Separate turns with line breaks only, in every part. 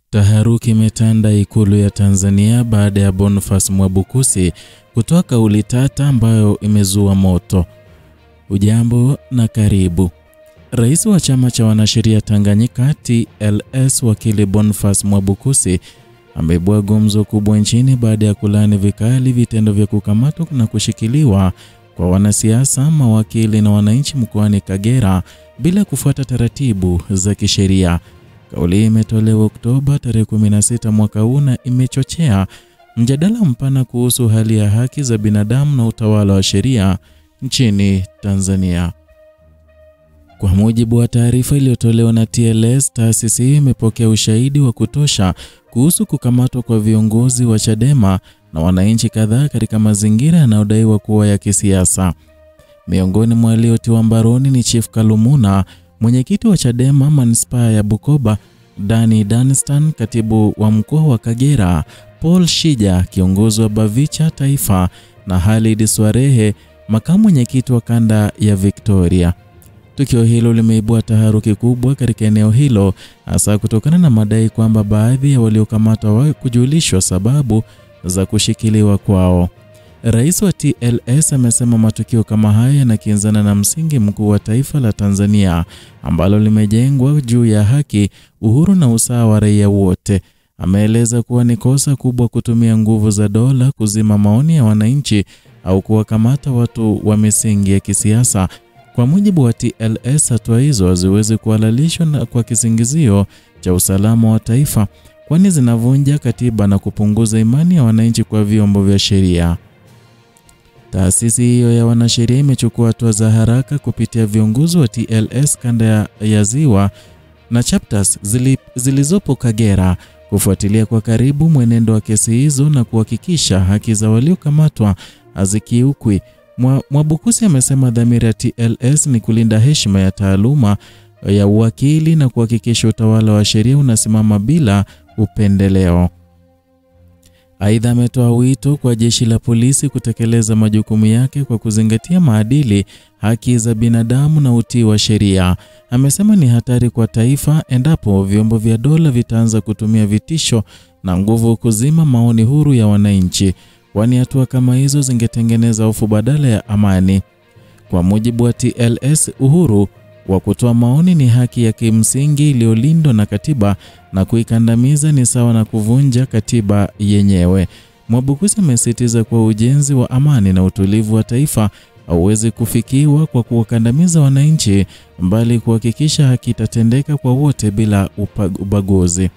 Taharuki imetanda Ikulu ya Tanzania baada ya Boniface Mwabukusi kutoa kauli tata ambayo imezua moto. Ujambo na karibu. Rais wa chama cha wanasheria Tanganyika TLS wakili Boniface Mwabukusi ameibua gumzo kubwa nchini baada ya kulaani vikali vitendo vya kukamatwa na kushikiliwa kwa wanasiasa, mawakili na wananchi mkoani Kagera bila kufuata taratibu za kisheria. Kauli imetolewa Oktoba tarehe 16 mwaka huu na imechochea mjadala mpana kuhusu hali ya haki za binadamu na utawala wa sheria nchini Tanzania. Kwa mujibu wa taarifa iliyotolewa na TLS, taasisi hii imepokea ushahidi wa kutosha kuhusu kukamatwa kwa viongozi wa Chadema na wananchi kadhaa katika mazingira yanayodaiwa kuwa ya kisiasa. Miongoni mwa waliotiwa mbaroni ni Chief Kalumuna, mwenyekiti wa Chadema Manispaa ya Bukoba, Danny Danstan, katibu wa mkoa wa Kagera, Paul Shija, kiongozi wa Bavicha Taifa, na Khalid Swarehe, makamu mwenyekiti wa kanda ya Victoria. Tukio hilo limeibua taharuki kubwa katika eneo hilo, hasa kutokana na madai kwamba baadhi ya waliokamatwa hawakujulishwa sababu za kushikiliwa kwao. Rais wa TLS amesema matukio kama haya yanakinzana na msingi mkuu wa taifa la Tanzania ambalo limejengwa juu ya haki, uhuru na usawa wa raia wote. Ameeleza kuwa ni kosa kubwa kutumia nguvu za dola kuzima maoni ya wananchi au kuwakamata watu wa misingi ya kisiasa. Kwa mujibu wa TLS, hatua hizo haziwezi kuhalalishwa kwa kisingizio cha usalama wa taifa, kwani zinavunja katiba na kupunguza imani ya wananchi kwa vyombo vya sheria. Taasisi hiyo ya wanasheria imechukua hatua za haraka kupitia viongozi wa TLS kanda ya Ziwa na chapters zilizopo Kagera kufuatilia kwa karibu mwenendo wa kesi hizo na kuhakikisha haki za waliokamatwa hazikiukwi. Mwabukusi amesema dhamira ya TLS ni kulinda heshima ya taaluma ya uwakili na kuhakikisha utawala wa sheria unasimama bila upendeleo. Aidha, ametoa wito kwa jeshi la polisi kutekeleza majukumu yake kwa kuzingatia maadili, haki za binadamu na utii wa sheria. Amesema ni hatari kwa taifa endapo vyombo vya dola vitaanza kutumia vitisho na nguvu kuzima maoni huru ya wananchi, kwani hatua kama hizo zingetengeneza hofu badala ya amani. Kwa mujibu wa TLS, uhuru wa kutoa maoni ni haki ya kimsingi iliyolindwa na katiba, na kuikandamiza ni sawa na kuvunja katiba yenyewe. Mwabukusi amesisitiza kwa ujenzi wa amani na utulivu wa taifa hauwezi kufikiwa kwa kuwakandamiza wananchi, bali kuhakikisha haki itatendeka kwa wote bila ubaguzi.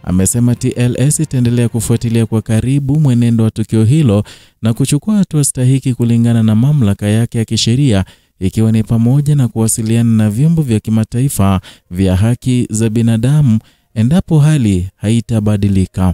Amesema TLS itaendelea kufuatilia kwa karibu mwenendo wa tukio hilo na kuchukua hatua stahiki kulingana na mamlaka yake ya kisheria, ikiwa ni pamoja na kuwasiliana na vyombo vya kimataifa vya haki za binadamu endapo hali haitabadilika.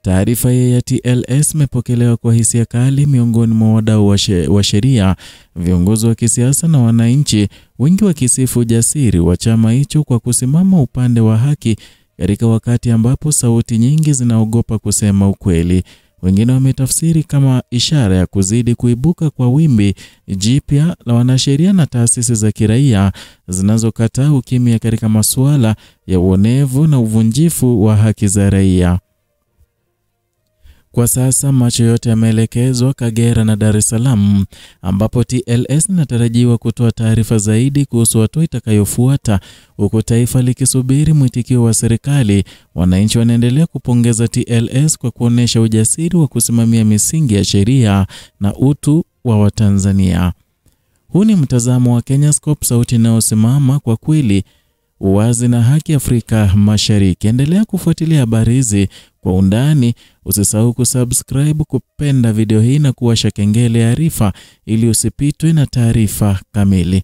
Taarifa ya TLS imepokelewa kwa hisia kali miongoni mwa wadau wa sheria, viongozi wa kisiasa na wananchi, wengi wakisifu ujasiri wa chama hicho kwa kusimama upande wa haki katika wakati ambapo sauti nyingi zinaogopa kusema ukweli. Wengine wametafsiri kama ishara ya kuzidi kuibuka kwa wimbi jipya la wanasheria na taasisi za kiraia zinazokataa ukimya katika masuala ya uonevu na uvunjifu wa haki za raia. Kwa sasa macho yote yameelekezwa Kagera na Dar es Salaam, ambapo TLS inatarajiwa kutoa taarifa zaidi kuhusu hatua itakayofuata. Huku taifa likisubiri mwitikio wa serikali, wananchi wanaendelea kupongeza TLS kwa kuonesha ujasiri wa kusimamia misingi ya sheria na utu wa Watanzania. Huu ni mtazamo wa Kenyascope, sauti inayosimama kwa kweli, uwazi na haki Afrika Mashariki. Endelea kufuatilia habari hizi kwa undani. Usisahau kusubscribe, kupenda video hii na kuwasha kengele ya arifa ili usipitwe na taarifa kamili.